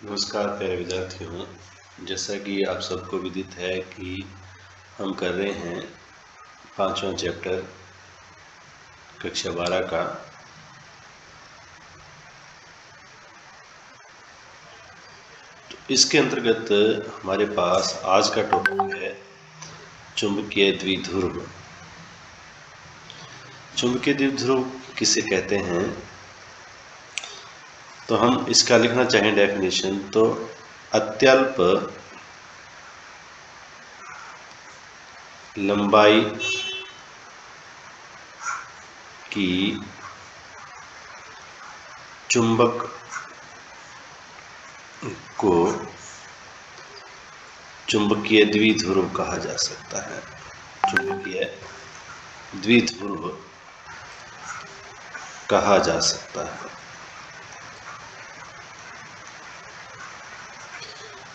नमस्कार प्यारे विद्यार्थियों। जैसा कि आप सबको विदित है कि हम कर रहे हैं 5वां चैप्टर कक्षा 12 का। तो इसके अंतर्गत हमारे पास आज का टॉपिक है चुंबकीय द्विध्रुव। चुंबकीय द्विध्रुव किसे कहते हैं, तो हम इसका लिखना चाहें डेफिनेशन तो अत्यल्प लंबाई की चुंबक को चुंबकीय द्विध्रुव कहा जा सकता है। चुंबकीय द्विध्रुव कहा जा सकता है।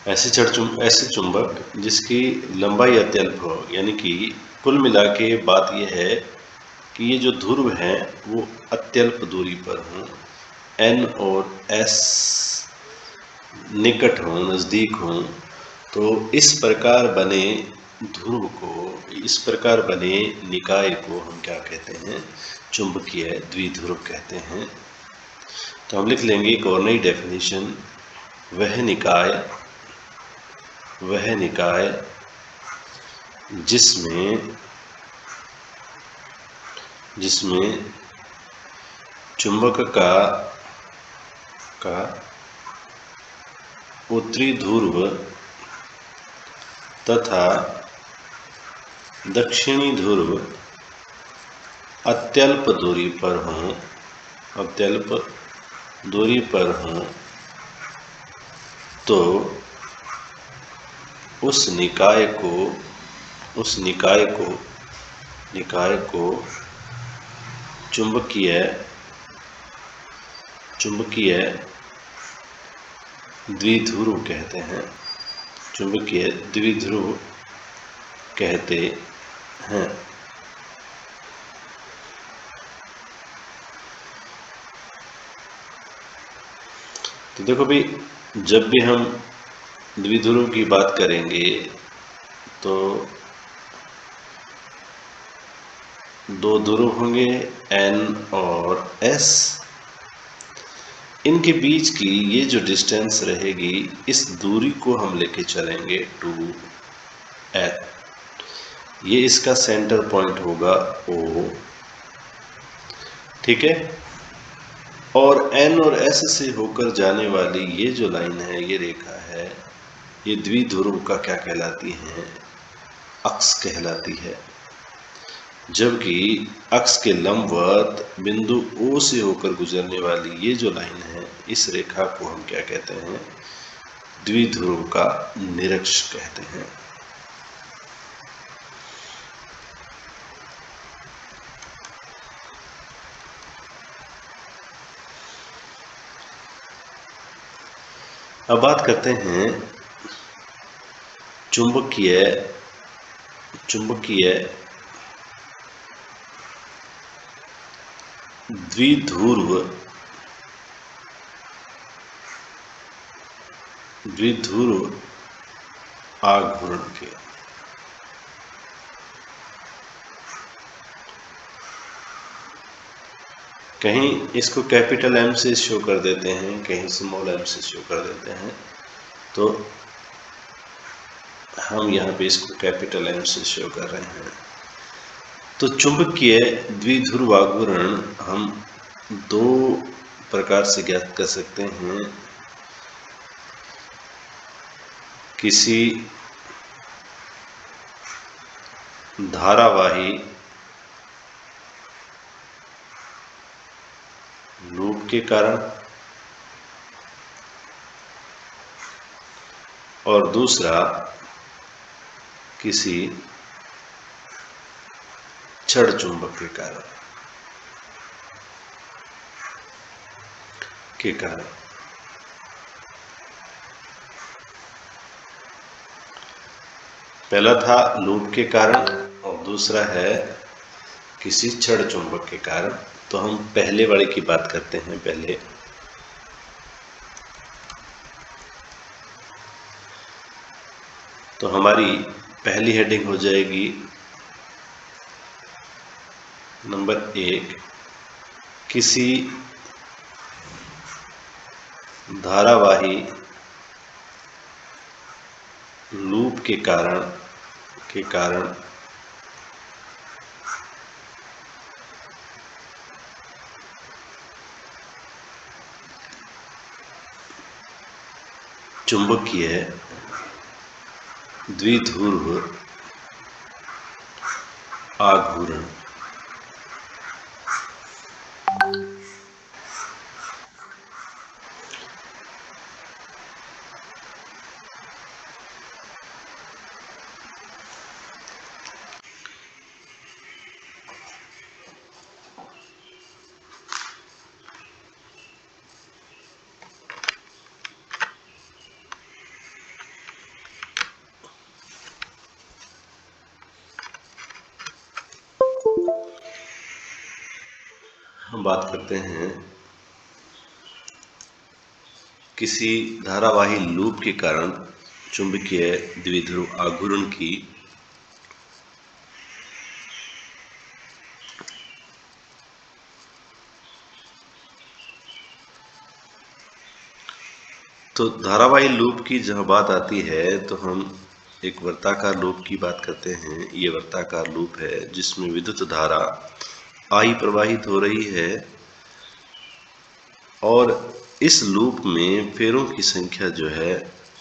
ऐसे चुंबक जिसकी लंबाई अत्यल्प हो, यानी कि कुल मिला के बात यह है कि ये जो ध्रुव हैं वो अत्यल्प दूरी पर हों, N और S निकट हों, नज़दीक हों। तो इस प्रकार बने ध्रुव को, इस प्रकार बने निकाय को हम क्या कहते हैं, चुंबकीय द्विध्रुव कहते हैं। तो हम लिख लेंगे एक और नई डेफिनेशन, वह निकाय जिसमें चुंबक का उत्तरी ध्रुव तथा दक्षिणी ध्रुव अत्यल्प दूरी पर हों, तो उस निकाय को चुंबकीय द्विध्रुव कहते हैं। चुंबकीय द्विध्रुव कहते हैं। तो देखो भाई, जब भी हम द्विध्रुव की बात करेंगे तो दो ध्रुव होंगे N और S। इनके बीच की ये जो डिस्टेंस रहेगी, इस दूरी को हम लेके चलेंगे 2N। ये इसका सेंटर पॉइंट होगा O, ठीक है। और N और S से होकर जाने वाली ये जो लाइन है, ये रेखा है, ये द्विध्रुव का क्या कहलाती है, अक्ष कहलाती है। जबकि अक्ष के लंबवत बिंदु O से होकर गुजरने वाली ये जो लाइन है, इस रेखा को हम क्या कहते हैं, द्विध्रुव का निरक्ष कहते हैं। अब बात करते हैं चुंबकीय द्विध्रुव आघूर्ण के। कहीं इसको कैपिटल M से शो कर देते हैं, कहीं स्मॉल m से शो कर देते हैं। तो हम यहाँ पे इसको कैपिटल M से शो कर रहे हैं। तो चुंबकीय द्विध्रुव आघूर्ण हम दो प्रकार से ज्ञात कर सकते हैं। किसी धारावाही लूप के कारण और दूसरा किसी छड़ चुंबक के कारण। पहला था लूप के कारण और दूसरा है किसी छड़ चुंबक के कारण। तो हम पहले वाले की बात करते हैं। पहले तो हमारी पहली हेडिंग हो जाएगी नंबर 1, किसी धारावाही लूप के कारण चुंबकीय द्विध्रुव आघूर्ण। हम बात करते हैं किसी धारावाही लूप के कारण चुंबकीय द्विध्रुव आघूर्ण की। तो धारावाही लूप की जहाँ बात आती है तो हम एक वर्ताकार लूप की बात करते हैं। ये वर्ताकार लूप है जिसमें विद्युत धारा I प्रवाहित हो रही है और इस लूप में फेरों की संख्या जो है,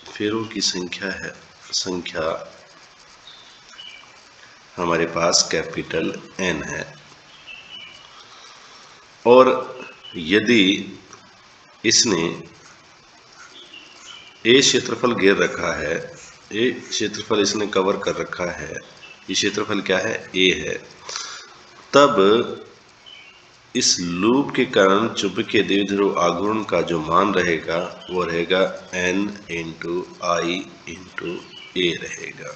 फेरों की संख्या हमारे पास कैपिटल N है। और यदि इसने ए क्षेत्रफल घेर रखा है, ए क्षेत्रफल इसने कवर कर रखा है, ये क्षेत्रफल क्या है, ए है, तब इस लूप के कारण चुंबकीय द्विध्रुव आघूर्ण का जो मान रहेगा वो रहेगा N × I × A रहेगा।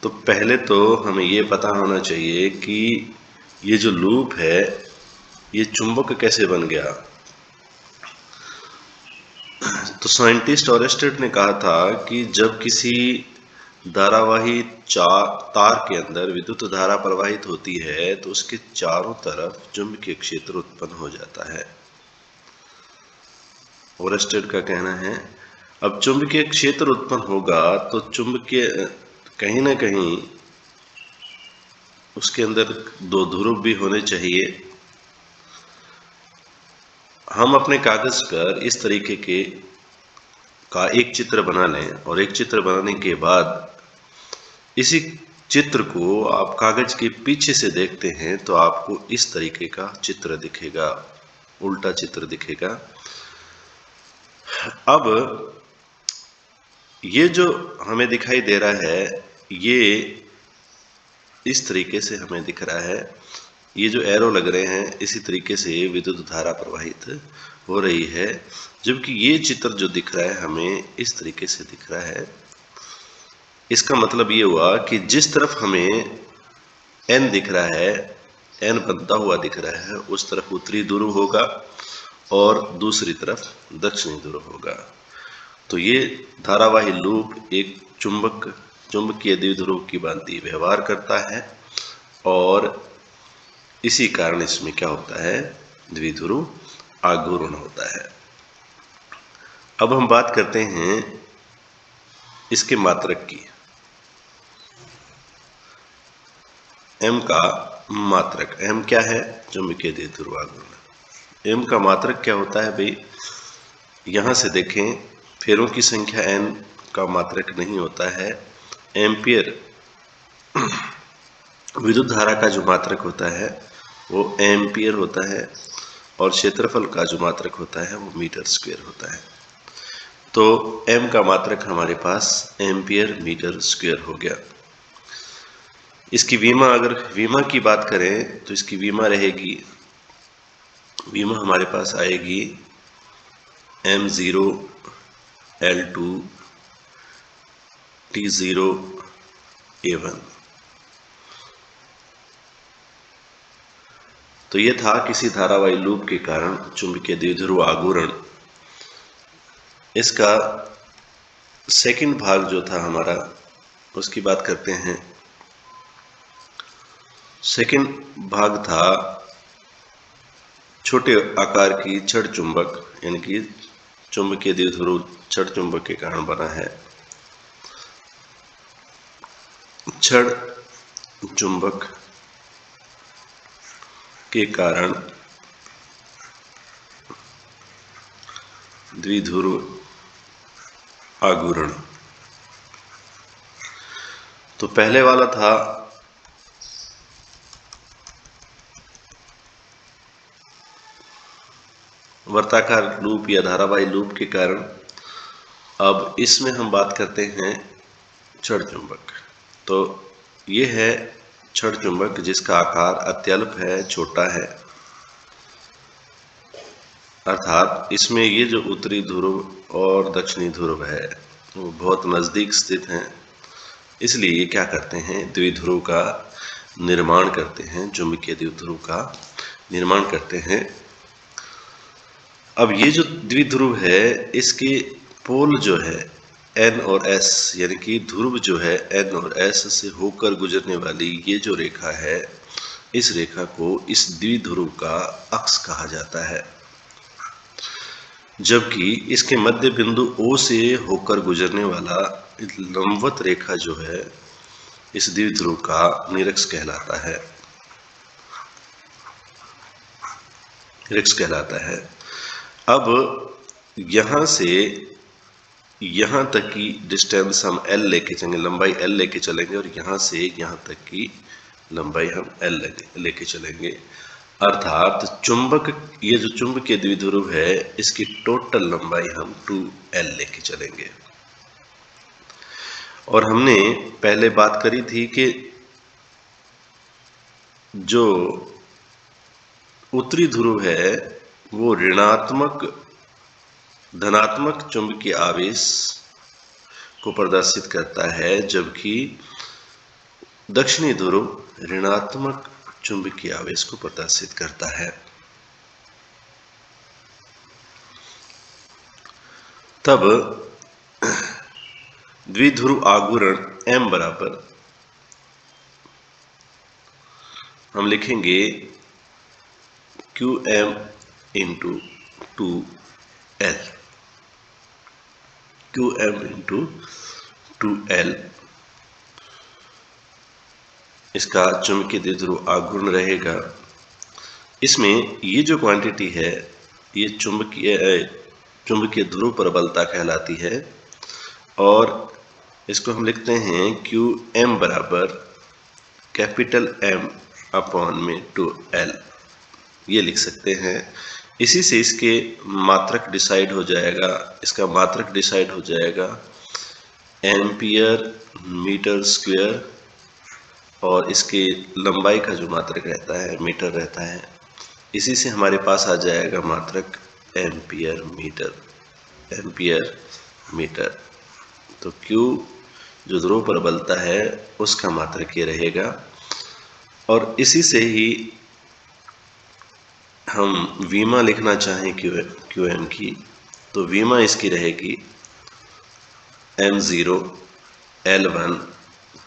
तो पहले तो हमें ये पता होना चाहिए कि ये जो लूप है ये चुंबक कैसे बन गया। तो साइंटिस्ट ओरेस्टेड ने कहा था कि जब किसी धारावाही तार के अंदर विद्युत धारा प्रवाहित होती है तो उसके चारों तरफ चुंबकीय क्षेत्र उत्पन्न हो जाता है। ओरेस्टेड का कहना है अब चुंबकीय क्षेत्र उत्पन्न होगा तो चुंबकीय कहीं ना कहीं उसके अंदर दो ध्रुव भी होने चाहिए। हम अपने कागज पर इस तरीके का एक चित्र बना लें और एक चित्र बनाने के बाद इसी चित्र को आप कागज के पीछे से देखते हैं तो आपको इस तरीके का चित्र दिखेगा, उल्टा चित्र दिखेगा। अब ये जो हमें दिखाई दे रहा है ये इस तरीके से हमें दिख रहा है, ये जो एरो लग रहे हैं इसी तरीके से विद्युत धारा प्रवाहित हो रही है, जबकि ये चित्र जो दिख रहा है हमें इस तरीके से दिख रहा है। इसका मतलब ये हुआ कि जिस तरफ हमें N दिख रहा है, N बनता हुआ दिख रहा है, उस तरफ उत्तरी ध्रुव होगा और दूसरी तरफ दक्षिणी ध्रुव होगा। तो ये धारावाही लूप एक चुंबकीय द्विध्रुव की भांति व्यवहार करता है और इसी कारण इसमें क्या होता है, द्विध्रुव आघूर्ण होता है। अब हम बात करते हैं इसके मात्रक की। M का मात्रक, M क्या है, चुंबकीय द्विध्रुव आघूर्ण। M का मात्रक क्या होता है भाई, यहाँ से देखें फेरों की संख्या N का मात्रक नहीं होता है, एम्पियर विद्युत धारा का जो मात्रक होता है वो एम्पियर होता है और क्षेत्रफल का जो मात्रक होता है वो मीटर स्क्वायर होता है। तो M का मात्रक हमारे पास एम्पियर मीटर स्क्वायर हो गया। इसकी विमा, अगर विमा की बात करें तो इसकी विमा रहेगी, विमा हमारे पास आएगी M0 L2 T0 A1। तो ये था किसी धारावाही लूप के कारण चुंबकीय द्विध्रुव आघूर्ण। इसका सेकंड भाग जो था हमारा, उसकी बात करते हैं। सेकंड भाग था छोटे आकार की छड़ चुंबक, यानी कि चुंबकीय द्विध्रुव छड़ चुंबक के कारण बना है। छड़ चुंबक के कारण द्विध्रुव आघूर्ण। तो पहले वाला था वर्ताकार लूप या धारावाही लूप के कारण। अब इसमें हम बात करते हैं छड़ चुंबक। तो ये है छड़ चुंबक जिसका आकार अत्यल्प है, छोटा है, अर्थात इसमें ये जो उत्तरी ध्रुव और दक्षिणी ध्रुव है वो बहुत नज़दीक स्थित हैं। इसलिए ये क्या करते हैं, द्विध्रुव का निर्माण करते हैं, चुंबकीय द्विध्रुव का निर्माण करते हैं। अब ये जो द्विध्रुव है इसके पोल जो है N और S, यानी कि ध्रुव जो है N और S से होकर गुजरने वाली ये जो रेखा है, इस रेखा को इस द्विध्रुव का अक्ष कहा जाता है। जबकि इसके मध्य बिंदु O से होकर गुजरने वाला लंबवत रेखा जो है इस द्विध्रुव का निरक्ष कहलाता है। निरक्ष कहलाता है। अब यहाँ से यहाँ तक की डिस्टेंस हम L लेके चलेंगे, लंबाई L लेके चलेंगे, और यहाँ से यहाँ तक की लंबाई हम L लेके चलेंगे। अर्थात चुंबक, ये जो चुंबकीय द्विध्रुव है इसकी टोटल लंबाई हम 2L लेके चलेंगे। और हमने पहले बात करी थी कि जो उत्तरी ध्रुव है वो धनात्मक चुंबकीय आवेश को प्रदर्शित करता है, जबकि दक्षिणी ध्रुव ऋणात्मक चुंबकीय आवेश को प्रदर्शित करता है। तब द्विध्रुव आघूर्ण M बराबर हम लिखेंगे QM into 2L। QM into 2L इसका चुंबकीय द्विध्रुव आघूर्ण रहेगा। इसमें ये जो क्वांटिटी है ये चुंबकीय ध्रुव प्रबलता कहलाती है, और इसको हम लिखते हैं QM बराबर कैपिटल M अपॉन में 2L, ये लिख सकते हैं। इसी से इसके मात्रक डिसाइड हो जाएगा, इसका मात्रक डिसाइड हो जाएगा एम्पियर मीटर स्क्वायर, और इसके लंबाई का जो मात्रक रहता है मीटर रहता है। इसी से हमारे पास आ जाएगा मात्रक एम्पियर मीटर। तो Q जो ध्रुव प्रबलता है उसका मात्रक ये रहेगा। और इसी से ही हम वीमा लिखना चाहें QM की, तो वीमा इसकी रहेगी M0 L1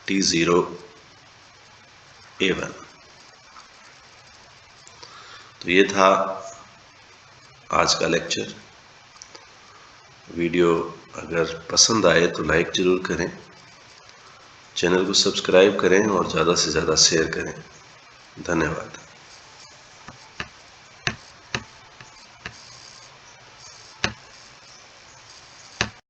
T0 A1। तो ये था आज का लेक्चर। वीडियो अगर पसंद आए तो लाइक ज़रूर करें, चैनल को सब्सक्राइब करें और ज़्यादा से ज़्यादा शेयर करें। धन्यवाद।